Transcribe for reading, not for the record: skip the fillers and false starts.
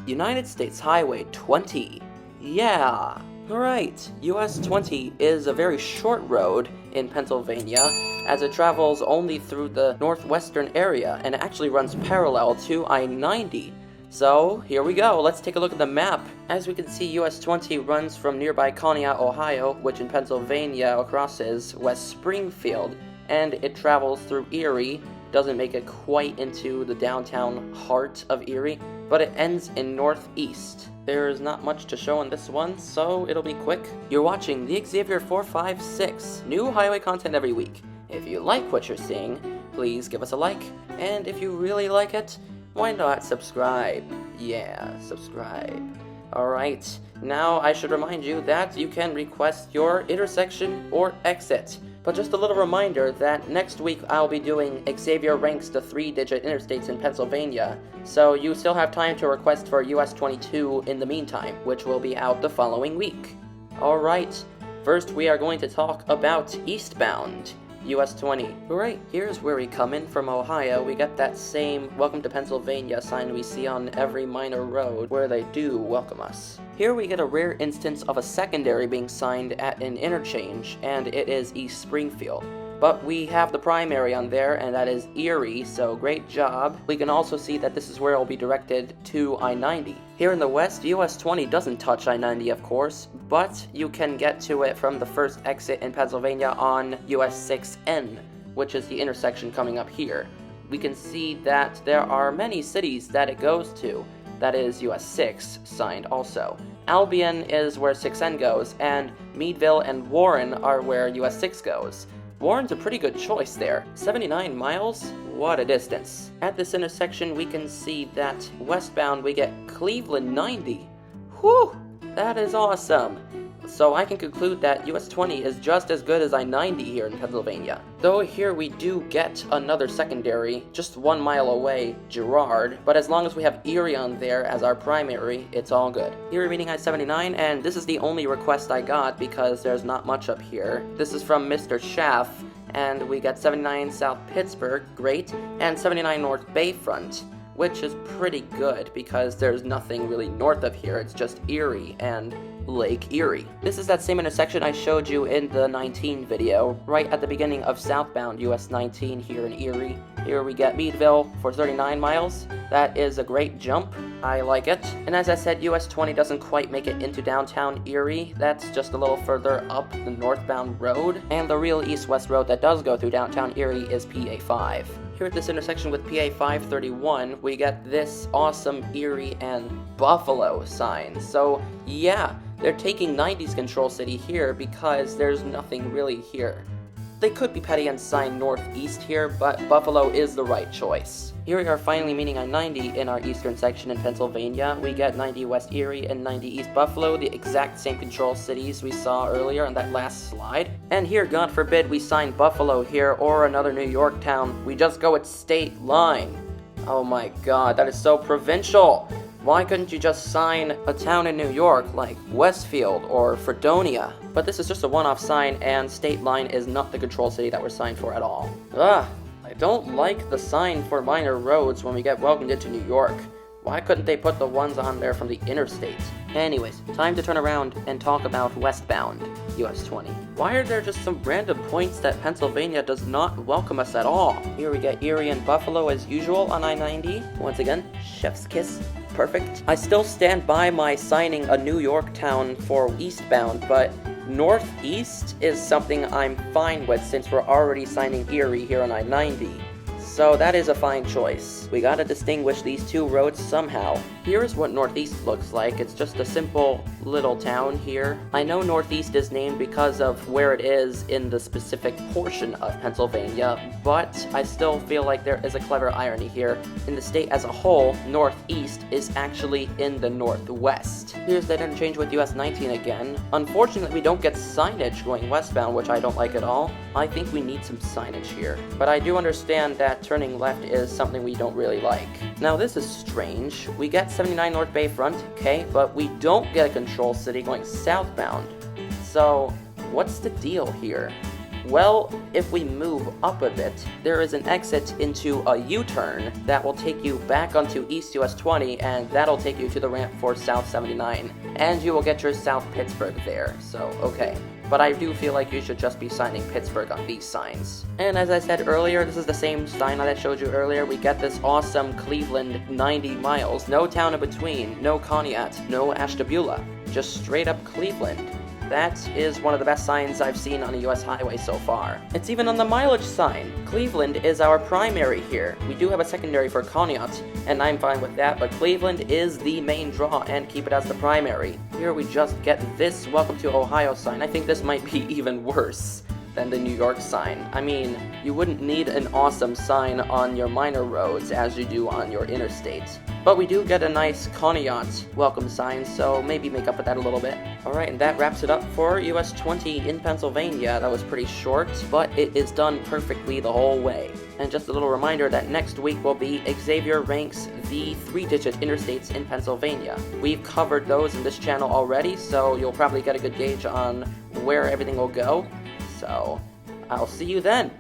United States Highway 20. Yeah, right. US 20 is a very short road in Pennsylvania, as it travels only through the northwestern area and actually runs parallel to I-90. So, here we go. Let's take a look at the map. As we can see, US 20 runs from nearby Conneaut, Ohio, which in Pennsylvania crosses West Springfield, and it travels through Erie. Doesn't make it quite into the downtown heart of Erie, but it ends in northeast. There's not much to show on this one, so it'll be quick. You're watching the Xavier 456, new highway content every week. If you like what you're seeing, please give us a like, and if you really like it, why not subscribe? Yeah, subscribe. Alright, now I should remind you that you can request your intersection or exit. But just a little reminder that next week I'll be doing Xavier ranks the 3-digit interstates in Pennsylvania, so you still have time to request for US 22 in the meantime, which will be out the following week. Alright, first we are going to talk about eastbound US 20. Alright, here's where we come in from Ohio. We get that same Welcome to Pennsylvania sign we see on every minor road where they do welcome us. Here we get a rare instance of a secondary being signed at an interchange, and it is East Springfield. But we have the primary on there, and that is Erie, so great job. We can also see that this is where it will be directed to I-90. Here in the west, US 20 doesn't touch I-90, of course, but you can get to it from the first exit in Pennsylvania on US 6N, which is the intersection coming up here. We can see that there are many cities that it goes to. That is US 6 signed also. Albion is where 6N goes, and Meadville and Warren are where US 6 goes. Warren's a pretty good choice there. 79 miles? What a distance. At this intersection, we can see that westbound we get Cleveland 90. Whew! That is awesome. So I can conclude that US 20 is just as good as I-90 here in Pennsylvania. Though here we do get another secondary, just 1 mile away, Girard, but as long as we have Erie on there as our primary, it's all good. Erie meeting I-79, and this is the only request I got because there's not much up here. This is from Mr. Shaf, and we got 79 South Pittsburgh, great, and 79 North Bayfront, which is pretty good because there's nothing really north of here, it's just Erie and Lake Erie. This is that same intersection I showed you in the 19 video, right at the beginning of southbound US 19 here in Erie. Here we get Meadville for 39 miles. That is a great jump. I like it. And as I said, US 20 doesn't quite make it into downtown Erie. That's just a little further up the northbound road. And the real east-west road that does go through downtown Erie is PA 5. Here at this intersection with PA 531, we get this awesome Erie and Buffalo sign. So yeah, they're taking 90s Control City here because there's nothing really here. They could be petty and sign northeast here, but Buffalo is the right choice. Here we are finally meeting I-90 in our eastern section in Pennsylvania. We get 90 West Erie and 90 East Buffalo, the exact same control cities we saw earlier on that last slide. And here, God forbid, we sign Buffalo here or another New York town. We just go at state line. Oh my god, that is so provincial. Why couldn't you just sign a town in New York like Westfield or Fredonia? But this is just a one-off sign, and state line is not the control city that we're signed for at all. I don't like the sign for minor roads when we get welcomed into New York. Why couldn't they put the ones on there from the interstate? Anyways, time to turn around and talk about westbound US 20. Why are there just some random points that Pennsylvania does not welcome us at all? Here we get Erie and Buffalo as usual on I-90. Once again, chef's kiss. Perfect. I still stand by my signing a New York town for eastbound, but northeast is something I'm fine with since we're already signing Erie here on I-90. So that is a fine choice. We gotta distinguish these two roads somehow. Here's what Northeast looks like. It's just a simple little town here. I know Northeast is named because of where it is in the specific portion of Pennsylvania, but I still feel like there is a clever irony here. In the state as a whole, Northeast is actually in the Northwest. Here's that interchange with US 19 again. Unfortunately, we don't get signage going westbound, which I don't like at all. I think we need some signage here. But I do understand that turning left is something we don't really like. Now this is strange. We get 79 North Bayfront, okay, but we don't get a control city going southbound. So what's the deal here? Well, if we move up a bit, there is an exit into a U-turn that will take you back onto East US 20, and that'll take you to the ramp for South 79. And you will get your South Pittsburgh there, so okay. But I do feel like you should just be signing Pittsburgh on these signs. And as I said earlier, this is the same sign that I showed you earlier. We get this awesome Cleveland 90 miles. No town in between, no Conneaut, no Ashtabula. Just straight up Cleveland. That is one of the best signs I've seen on a US highway so far. It's even on the mileage sign. Cleveland is our primary here. We do have a secondary for Conneaut, and I'm fine with that, but Cleveland is the main draw, and keep it as the primary. Here we just get this Welcome to Ohio sign. I think this might be even worse than the New York sign. I mean, you wouldn't need an awesome sign on your minor roads as you do on your interstate. But we do get a nice Conneaut welcome sign, so maybe make up for that a little bit. Alright, and that wraps it up for US 20 in Pennsylvania. That was pretty short, but it is done perfectly the whole way. And just a little reminder that next week will be Xavier ranks the 3-digit interstates in Pennsylvania. We've covered those in this channel already, so you'll probably get a good gauge on where everything will go. So, I'll see you then!